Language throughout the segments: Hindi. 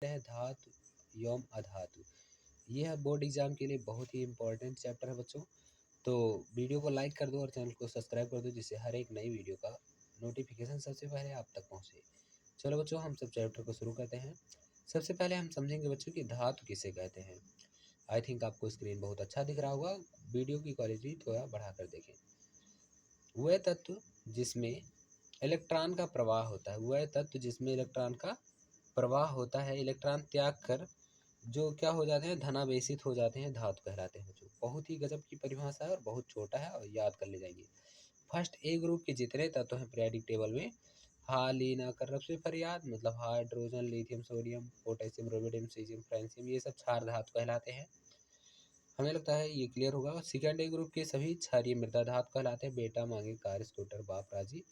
है धातु एवं अधातु। यह बोर्ड एग्जाम के लिए बहुत ही इंपॉर्टेंट चैप्टर है बच्चों। तो वीडियो को लाइक कर दो और चैनल को सब्सक्राइब कर दो, जिससे हर एक नई वीडियो का नोटिफिकेशन सबसे पहले आप तक पहुंचे। चलो बच्चों, हम सब चैप्टर को शुरू करते हैं। सबसे पहले हम समझेंगे बच्चों कि धातु किसे कहते हैं। आई थिंक आपको स्क्रीन बहुत अच्छा दिख रहा होगा, वीडियो की क्वालिटी थोड़ा बढ़ा कर देखें। वह तत्व जिसमें इलेक्ट्रॉन का प्रवाह होता है, वह तत्व जिसमें इलेक्ट्रॉन का प्रवाह होता है, इलेक्ट्रॉन त्याग कर जो क्या हो जाते हैं, धनावेशित हो जाते हैं, धातु कहलाते हैं बच्चों। बहुत ही गजब की परिभाषा है और बहुत छोटा है और याद कर ले जाएंगे। फर्स्ट ए ग्रुप के जितने तत्व हैं पीरियोडिक टेबल में, हाली ना कर रब से फरियाद, मतलब hydrogen, lithium, sodium, potassium, rhodium, caesium, francium, ये सब क्षार धातु कहलाते हैं। हमें लगता है ये क्लियर होगा। सेकेंड ए ग्रुप के सभी क्षारीय मृदा धातु कहलाते हैं। बेटा मांगे कार स्कूटर बाप राजी।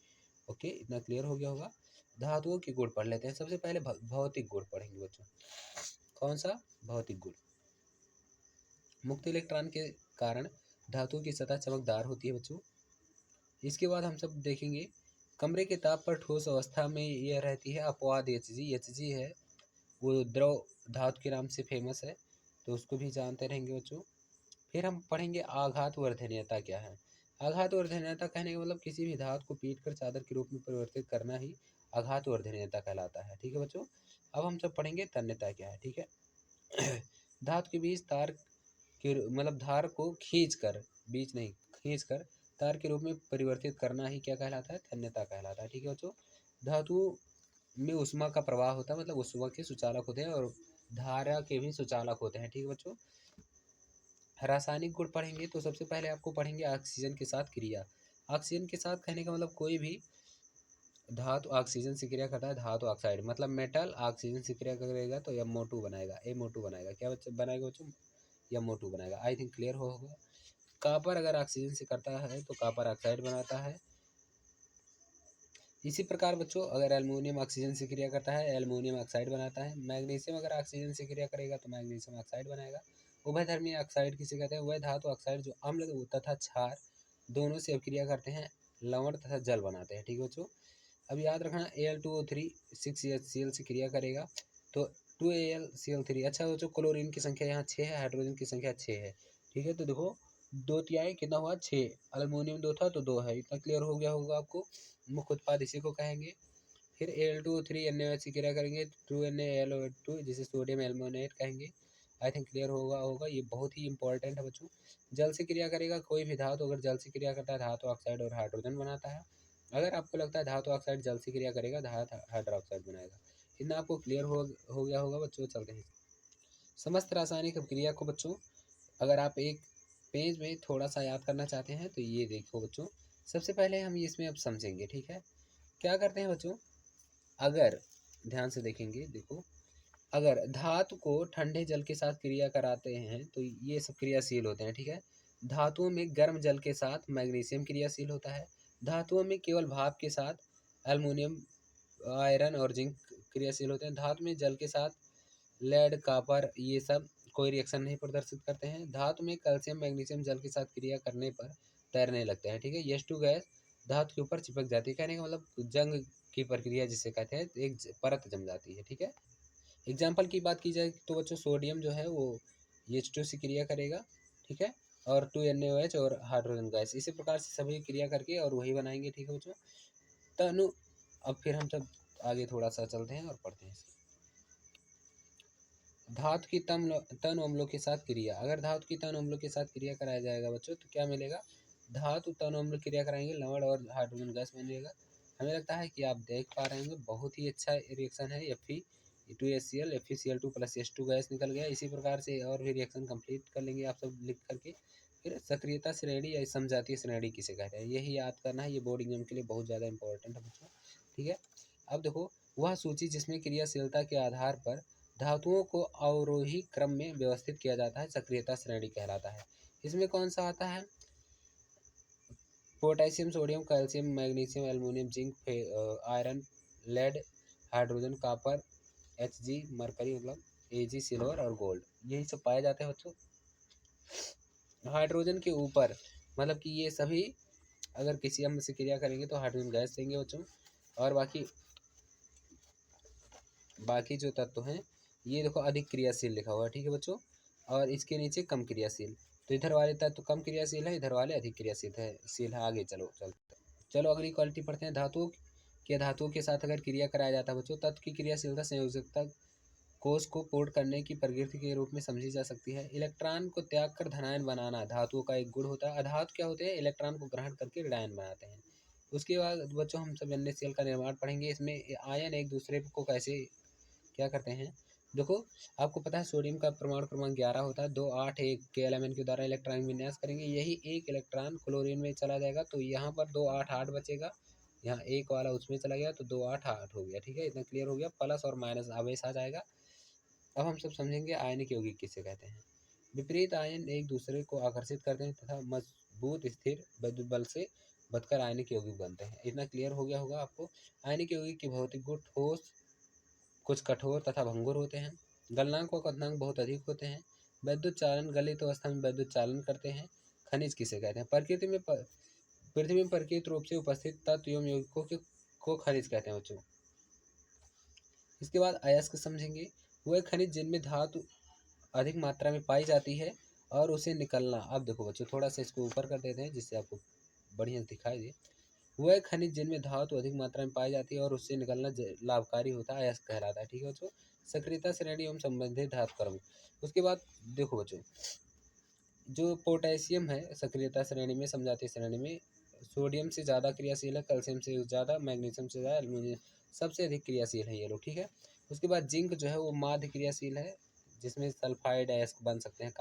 ओके, इतना क्लियर हो गया होगा। धातुओं के गुण पढ़ लेते हैं। सबसे पहले भौतिक गुण पढ़ेंगे बच्चों। कौन सा? भौतिक गुण। मुक्त इलेक्ट्रॉन के कारण धातुओं की सतह चमकदार होती है बच्चों। इसके बाद हम सब देखेंगे कमरे के ताप पर ठोस अवस्था में यह रहती है। अपवाद Hg है, वो द्रव धातु के नाम से फेमस है, तो उसको भी जानते रहेंगे बच्चों। फिर हम पढ़ेंगे आघात वर्धनीयता क्या है। आघात वर्धनीयता कहने का मतलब किसी भी धातु को पीट कर चादर के रूप में परिवर्तित करना ही आघात वर्धनीयता कहलाता है। ठीक है बच्चों। अब हम सब पढ़ेंगे तन्यता क्या है। ठीक है। धातु के बीच तार के मतलब धार को खींच कर, बीच नहीं खींच कर तार के रूप में परिवर्तित करना ही क्या कहलाता है? तन्यता कहलाता है। ठीक है बच्चों। धातु में ऊष्मा का प्रवाह होता है, मतलब ऊष्मा के सुचालक होते हैं और धारा के भी सुचालक होते हैं। ठीक है बच्चों। रासायनिक गुण पढ़ेंगे तो सबसे पहले आपको पढ़ेंगे ऑक्सीजन के साथ क्रिया। ऑक्सीजन के साथ कहने का मतलब कोई भी धातु ऑक्सीजन से क्रिया करता है, धातु ऑक्साइड मतलब मेटल ऑक्सीजन से क्रिया करेगा तो MO2 बनाएगा, MO2 बनाएगा। क्या बच्चे बनाएगा बच्चों? MO2 बनाएगा। आई थिंक क्लियर होगा। कॉपर अगर ऑक्सीजन से करता है तो कॉपर ऑक्साइड बनाता है। इसी प्रकार बच्चों अगर एल्युमिनियम ऑक्सीजन से क्रिया करता है, एल्युमिनियम ऑक्साइड बनाता है। मैग्नीशियम अगर ऑक्सीजन से क्रिया करेगा तो मैग्नीशियम ऑक्साइड बनाएगा। उभयधर्मी ऑक्साइड किसे कहते हैं? वह धातु ऑक्साइड जो अम्ल तथा क्षार दोनों से क्रिया करते हैं, लवण तथा जल बनाते हैं। ठीक है बच्चों। अब याद रखना Al2O3 6HCl से क्रिया करेगा तो 2AlCl3। अच्छा बच्चों, क्लोरीन की संख्या यहाँ 6 है, हाइड्रोजन की संख्या 6 है। ठीक है, तो देखो 2 तिहाई कितना हुआ? 6। अल्मोनियम 2 था तो 2 है। इतना क्लियर हो गया होगा आपको। मुख्य उत्पाद इसी को कहेंगे। फिर Al2O3 NaOH से क्रिया करेंगे 2NaLO2, जिसे सोडियम एल्मोनेट कहेंगे। आई थिंक क्लियर होगा। ये बहुत ही इंपॉर्टेंट है बच्चों। जल से क्रिया करेगा कोई भी धातु, अगर जल से क्रिया करता है धातु ऑक्साइड और हाइड्रोजन बनाता है। अगर आपको लगता है धातु ऑक्साइड जल से क्रिया करेगा, धातु हाइड्रोक्साइड बनाएगा। इतना आपको क्लियर हो गया होगा बच्चों। चलते हैं समस्त रासायनिक अभिक्रिया को बच्चों। अगर आप एक पेज में थोड़ा सा याद करना चाहते हैं तो ये देखो बच्चों। सबसे पहले हम इसमें अब समझेंगे। ठीक है, क्या करते हैं बच्चों? अगर ध्यान से देखेंगे, देखो अगर धातु को ठंडे जल के साथ क्रिया कराते हैं तो ये सब क्रियाशील होते हैं। ठीक है। धातुओं में गर्म जल के साथ मैग्नीशियम क्रियाशील होता है। धातुओं में केवल भाप के साथ एल्युमिनियम, आयरन और जिंक क्रियाशील होते हैं। धातु में जल के साथ लेड, कॉपर, ये सब कोई रिएक्शन नहीं प्रदर्शित करते हैं। धातु में कैल्शियम, मैग्नीशियम जल के साथ क्रिया करने पर तैरने लगते हैं। ठीक है। H2 गैस धातु के ऊपर चिपक जाती है। कहने का मतलब जंग की प्रक्रिया जिसे कहते हैं, एक परत जम जाती है। ठीक है। एग्जाम्पल की बात की जाए तो बच्चों सोडियम जो है वो H2 से क्रिया करेगा। ठीक है। और 2NaOH और हाइड्रोजन गैस, इसी प्रकार से सभी क्रिया करके और वही बनाएंगे। ठीक है बच्चों। तनु अब फिर हम सब आगे थोड़ा सा चलते हैं और पढ़ते हैं। धातु की तन अम्लों के साथ क्रिया। अगर धातु की तन अम्लों के साथ क्रिया कराया जाएगा बच्चों तो क्या मिलेगा? धातु तन अम्ल क्रिया कराएंगे, लवण और हाइड्रोजन गैस बनेगा। हमें लगता है कि आप देख पा रहे होंगे, बहुत ही अच्छा रिएक्शन है। Fe2HCl, FeCl2 plus H2 gas निकल गया। इसी प्रकार से और भी रिएक्शन कंप्लीट कर लेंगे आप सब लिख करके। फिर सक्रियता श्रेणी या समजातीय श्रेणी किसे कहते हैं, यही याद करना है। ये बोर्ड एग्जाम के लिए बहुत ज़्यादा इंपॉर्टेंट है बच्चों। ठीक है। अब देखो, वह सूची जिसमें क्रियाशीलता के आधार पर धातुओं को अवरोही क्रम में व्यवस्थित किया जाता है, सक्रियता श्रेणी कहलाता है। इसमें कौन सा आता है? Potassium, sodium, calcium, magnesium, aluminium, zinc, iron, lead, hydrogen, copper, Hg, mercury मतलब Ag, सिल्वर और गोल्ड, यही सब पाए जाते हैं बच्चों। हाइड्रोजन के ऊपर मतलब कि ये सभी अगर किसी अम्ल से क्रिया करेंगे तो हाइड्रोजन गैस देंगे बच्चों। और बाकी जो तत्व हैं ये देखो अधिक क्रियाशील लिखा हुआ है, ठीक है बच्चों। और इसके नीचे कम क्रियाशील। तो इधर वाले तत्व कम क्रियाशील है, इधर वाले अधिक क्रियाशील है। आगे चलो चलो अगली क्वालिटी पढ़ते हैं। धातुओं के साथ अगर क्रिया कराया जाता है बच्चों, तत्व की क्रियाशीलता संयोजकता कोष को पूर्ण करने की प्रकृति के रूप में समझी जा सकती है। इलेक्ट्रॉन को त्याग कर धनायन बनाना धातुओं का एक गुण होता है। अधातु क्या होते हैं? इलेक्ट्रॉन को ग्रहण करके ऋणायन बनाते हैं। उसके बाद बच्चों हम सब NaCl का निर्माण पढ़ेंगे। इसमें आयन एक दूसरे को कैसे क्या करते हैं। देखो आपको पता है सोडियम का परमाणु क्रमांक 11 होता है। 2 8 1 के एलिमेंट के द्वारा इलेक्ट्रॉन विन्यास करेंगे, यही एक इलेक्ट्रॉन क्लोरीन में चला जाएगा तो यहाँ पर 2 8 8 बचेगा। यहाँ एक वाला उसमें चला गया तो 2 8 8 हो गया। ठीक है, इतना क्लियर हो गया। प्लस और माइनस आवेश आ जाएगा। अब हम सब समझेंगे आयनिक यौगिक किसे कहते हैं। विपरीत आयन एक दूसरे को आकर्षित करते हैं तथा मजबूत स्थिर विद्युत बल से बदकर आयनिक यौगिक बनते हैं। इतना क्लियर हो गया होगा आपको। आयनिक यौगिक की भौतिक गुण ठोस, कुछ कठोर तथा भंगुर होते हैं। गलनांक व क्वथनांक बहुत अधिक होते हैं। वैद्युत चालन गलित अवस्था में वैद्युत चालन करते हैं। खनिज किसे कहते हैं? पृथ्वी में प्रकृत रूप से उपस्थित तत्व एवं यौगिकों को खनिज कहते हैं बच्चों। इसके बाद अयस्क समझेंगे। वह खनिज जिनमें धातु अधिक मात्रा में पाई जाती है और उसे निकलना। अब देखो बच्चों थोड़ा सा इसको ऊपर कर देते हैं जिससे आपको बढ़िया दिखाई दे। वह खनिज जिनमें धातु अधिक मात्रा में पाई जाती है और उससे निकलना लाभकारी होता है, अयस्क कहलाता है। ठीक है बच्चों। सक्रियता श्रेणी एवं संबंधित धातु क्रम। उसके बाद देखो बच्चों, जो पोटेशियम है सक्रियता श्रेणी में, समझाती श्रेणी में सोडियम से ज़्यादा क्रियाशील है, कैल्शियम से ज़्यादा, मैग्नीशियम से ज़्यादा, एल्यूमिनियम सबसे अधिक क्रियाशील है ये लोग। ठीक है। उसके बाद जिंक जो है वो माध्य क्रियाशील है, जिसमें सल्फाइड अयस्क बन सकते हैं,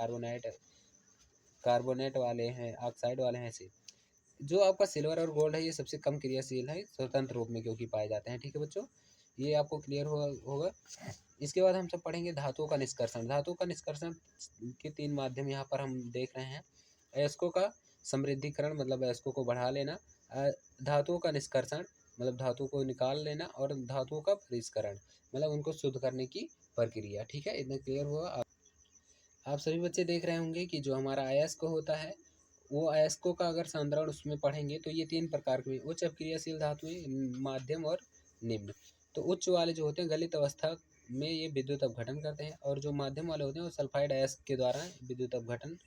कार्बोनेट वाले हैं, ऑक्साइड वाले हैं ऐसे। जो आपका सिल्वर और गोल्ड है ये सबसे कम क्रियाशील है स्वतंत्र रूप में क्योंकि पाए जाते हैं। ठीक है बच्चों, ये आपको क्लियर होगा। इसके बाद हम सब पढ़ेंगे धातुओं का निष्कर्षण। धातुओं का निष्कर्षण के 3 माध्यम यहाँ पर हम देख रहे हैं। अयस्कों का समृद्धिकरण मतलब अयस्कों को बढ़ा लेना, धातुओं का निष्कर्षण मतलब धातु को निकाल लेना, और धातुओं का परिष्करण मतलब उनको शुद्ध करने की प्रक्रिया। ठीक है, इतना क्लियर हुआ। आप सभी बच्चे देख रहे होंगे कि जो हमारा अयस्क होता है वो अयस्कों का अगर सांद्रण उसमें पढ़ेंगे तो ये 3 प्रकार के उच्च अपक्रियाशील धातुएं, माध्यम और निम्न। तो उच्च वाले जो होते हैं गलित अवस्था में ये विद्युत अपघटन करते हैं, और जो माध्यम वाले होते हैं वो सल्फाइड अयस्क के द्वारा विद्युत अपघटन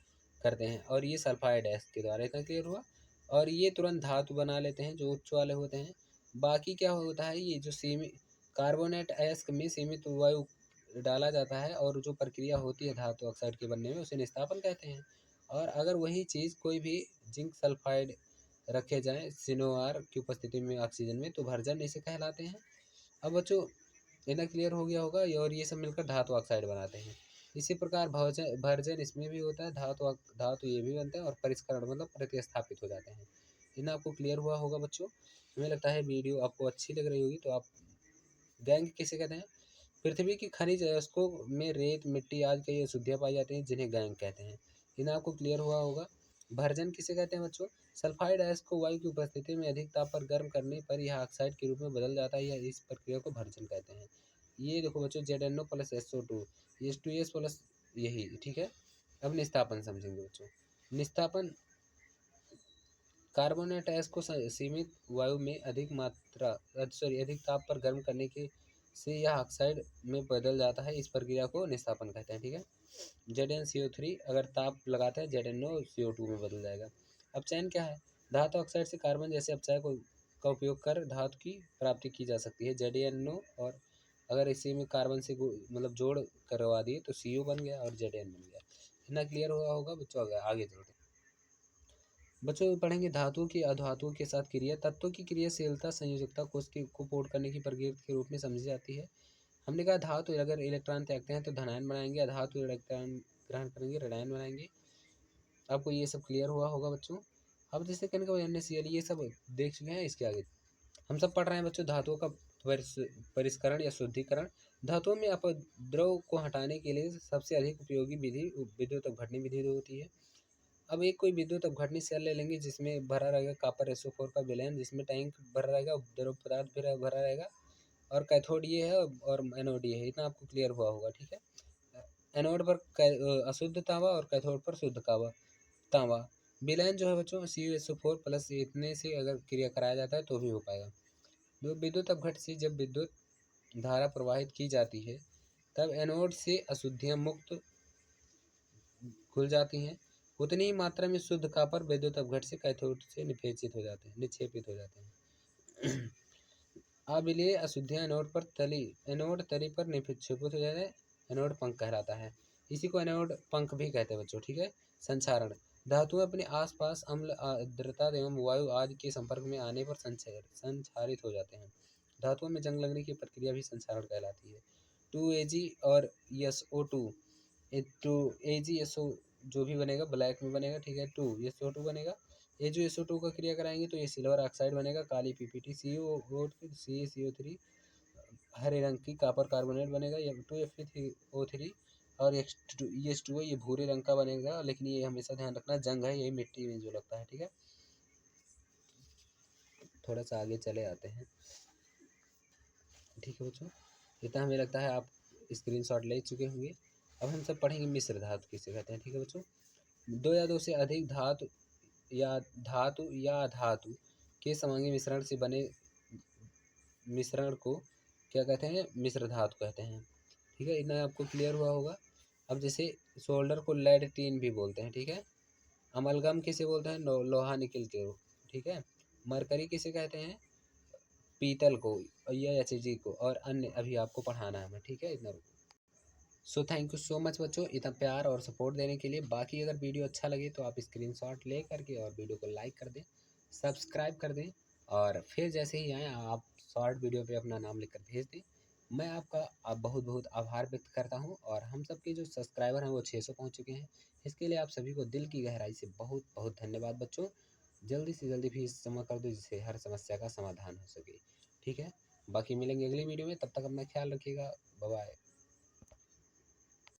करते हैं, और ये सल्फाइड अयस्क के द्वारा। इतना क्लियर हुआ। और ये तुरंत धातु बना लेते हैं जो उच्च वाले होते हैं। बाकी क्या होता है, ये जो सीमित कार्बोनेट अयस्क में सीमित वायु डाला जाता है और जो प्रक्रिया होती है धातु ऑक्साइड के बनने में उसे निस्तापन कहते हैं। और अगर वही चीज़ कोई भी जिंक सल्फाइड रखे जाएं सिनोआर की उपस्थिति में ऑक्सीजन में तो भर्जन इसे कहलाते हैं। अब बच्चों इतना क्लियर हो गया होगा। और ये सब मिलकर धातु ऑक्साइड बनाते हैं। इसी प्रकार भर्जन इसमें भी होता है, धातु ये भी बनते हैं, और परिष्करण मतलब प्रतिस्थापित हो जाते हैं। इतना आपको क्लियर हुआ होगा बच्चों। हमें लगता है वीडियो आपको अच्छी लग रही होगी। तो आप गैंग किसे कहते हैं? पृथ्वी की खनिज अयस्कों में रेत, मिट्टी आदि कई अशुद्धियाँ पाई जाती हैं जिन्हें गैंग कहते हैं। इन्हें आपको क्लियर हुआ होगा। भर्जन किसे कहते हैं बच्चों? सल्फाइड अयस्क को वायु की उपस्थिति में अधिक ताप पर गर्म करने पर यह ऑक्साइड के रूप में बदल जाता है, इस प्रक्रिया को भर्जन कहते हैं। ये देखो बच्चों ZnO plus SO2 H2S plus यही। ठीक है। अब निस्तापन समझेंगे बच्चों। निस्तापन कार्बोनेट अयस्क को सीमित वायु में अधिक ताप पर गर्म करने के से यह ऑक्साइड में बदल जाता है, इस प्रक्रिया को निस्तापन कहते हैं। ठीक है। ZnCO3 अगर ताप लगाते हैं ZnOCO2 में बदल जाएगा। अपचयन क्या है? धातु ऑक्साइड से कार्बन जैसे अपचय का उपयोग कर धातु की प्राप्ति की जा सकती है ZnO, और अगर इसी में कार्बन से मतलब जोड़ करवा दिए तो CO बन गया और Zn बन गया। इतना क्लियर हुआ होगा बच्चों। आगे चलते बच्चों पढ़ेंगे धातुओं की अधातुओं के साथ क्रिया। तत्वों की क्रियाशीलता संयोजकता को पूर्ण करने की प्रक्रिया के रूप में समझी जाती है। हमने कहा धातु अगर इलेक्ट्रॉन त्यागते हैं तो धनायन बनाएंगे, अधातु इलेक्ट्रॉन ग्रहण करेंगे ऋणायन बनाएंगे। आपको ये सब क्लियर हुआ होगा बच्चों। अब जैसे कहने का NaCl ये सब देख चुके हैं। इसके आगे हम सब पढ़ रहे हैं बच्चों धातुओं का परिष्करण या शुद्धिकरण। धातुओं में अपद्रव को हटाने के लिए सबसे अधिक उपयोगी विधि विद्युत अपघटनी विधि होती है। अब एक कोई विद्युत अपघटनी सेल ले लेंगे जिसमें भरा रहेगा कॉपर SO4 का विलयन, जिसमें टैंक भरा रहेगा, द्रव पदार्थ भी भरा रहेगा, और कैथोड ये है और एनोड ये है। इतना आपको क्लियर हुआ होगा। ठीक है। एनोड पर अशुद्ध तांबा और कैथोड पर शुद्ध तांबा। विलयन जो है बच्चों CuSO4 प्लस इतने से अगर क्रिया कराया जाता है तो भी हो पाएगा। जो विद्युत अपघट से जब विद्युत धारा प्रवाहित की जाती है तब एनोड से अशुद्धियाँ मुक्त खुल जाती हैं। उतनी ही मात्रा में शुद्ध कॉपर विद्युत अपघट से कैथोड से निक्षेपित हो जाते हैं। अविलेय अशुद्धियाँ एनोड तली पर निक्षेपित हो जाए, एनोड पंख कहलाता है। इसी को एनोड पंख भी कहते हैं बच्चों, ठीक है। संक्षारण, धातुएं अपने आसपास अम्ल, आर्द्रता एवं वायु आदि के संपर्क में आने पर संक्षारित हो जाते हैं। धातुओं में जंग लगने की प्रक्रिया भी संक्षारण कहलाती है। 2Ag और SO2, टू AgSO जो भी बनेगा ब्लैक में बनेगा, ठीक है। 2SO2 बनेगा। ये जो SO2 का क्रिया कराएंगे तो ये सिल्वर ऑक्साइड बनेगा, काली PPT, CaCO3 हरे रंग की कॉपर कार्बोनेट बनेगा, F2Fe3O3 और H2O ये भूरे रंग का बनेगा, लेकिन ये हमेशा ध्यान रखना जंग है, यही मिट्टी में जो लगता है, ठीक है। थोड़ा सा आगे चले आते हैं, ठीक है बच्चों। इतना हमें लगता है आप स्क्रीनशॉट ले चुके होंगे। अब हम सब पढ़ेंगे मिश्र धातु किसे कहते हैं, ठीक है बच्चों। दो या दो से अधिक धातु या धातु के समांगी मिश्रण से बने मिश्रण को क्या कहते हैं, मिश्र धातु कहते हैं, ठीक है। इतना आपको क्लियर हुआ होगा। अब जैसे सोल्डर को लेड टीन भी बोलते हैं, ठीक है। अमलगम किसे बोलते हैं, लोहा निकल के, ठीक है। मरकरी किसे कहते हैं, पीतल को या Hg को, और अन्य अभी आपको पढ़ाना है हमें, ठीक है। इतना so thank you so much बच्चों, इतना प्यार और सपोर्ट देने के लिए। बाकी अगर वीडियो अच्छा लगे तो आप स्क्रीनशॉट ले करके और वीडियो को लाइक कर दें, सब्सक्राइब कर दें, और फिर जैसे ही आए आप शॉर्ट वीडियो पे अपना नाम लिखकर भेज दें। मैं आपका बहुत बहुत आभार व्यक्त करता हूं, और हम सबके जो सब्सक्राइबर हैं वो 600 पहुंच चुके हैं। इसके लिए आप सभी को दिल की गहराई से बहुत बहुत धन्यवाद बच्चों। जल्दी से जल्दी फीस जमा कर दो जिससे हर समस्या का समाधान हो सके, ठीक है। बाकी मिलेंगे अगली वीडियो में, तब तक अपना ख्याल रखिएगा। Bye bye.